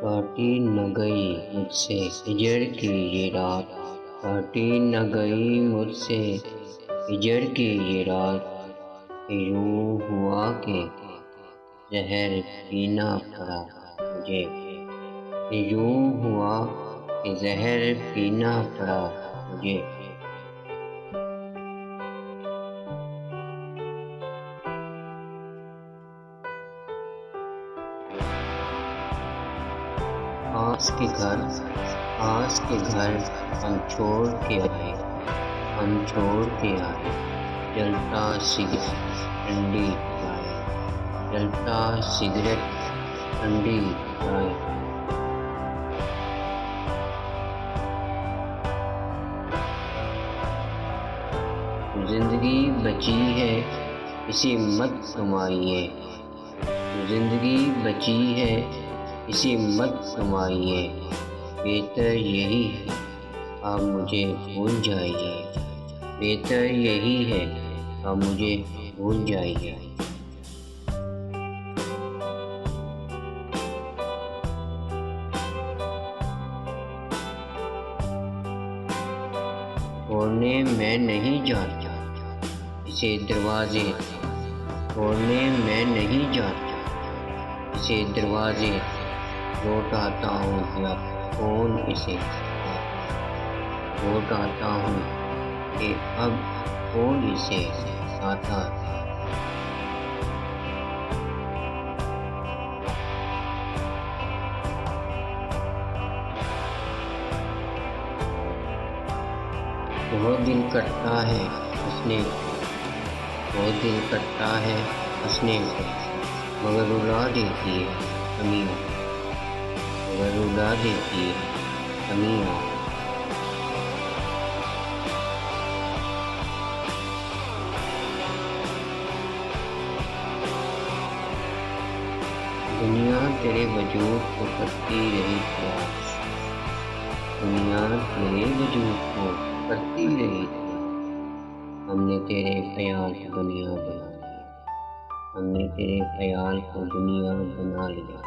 کاٹی نہ گئی مجھ سے ہجر کی یہ رات، کاٹی نہ گئی مجھ سے ہجر کی یہ رات، کہ یوں ہوا کہ زہر پینا پڑا مجھے، کہ یوں ہوا کہ زہر پینا پڑا مجھے۔ آس کے گھر ہم چھوڑ کے آئے، ہم چھوڑ کے آئے، جلتا سگریٹ ٹھنڈی لائے، جلتا سگریٹ ٹھنڈی لائے۔ زندگی بچی ہے اسے مت گنوائیے، زندگی بچی ہے اسے مت گنوائیے، بہتر یہی ہے آپ مجھے بھول جائیے، بہتر یہی ہے آپ مجھے بھول جائیے۔ توڑنے میں نہیں جاتا اسے دروازے، توڑنے میں نہیں جاتا اسے دروازے، لوٹ آتا ہوں یا کون اسے آتا، لوٹ آتا ہوں کہ اب کون اسے آتا۔ بہت دل کرتا ہے ہنسنے کو، بہت دل کرتا ہے ہنسنے کو، مگر رلا دیتی ہے کمیاں، مگر رلا دیتی ہے کمیاں۔ دنیا تیرے وجود کو کرتی رہی تلاش، دنیا تیرے وجود کو کرتی رہی تلاش، ہم نے تیرے خیال کو دنیا بنا لیا، ہم نے تیرے خیال کو دنیا بنا لیا۔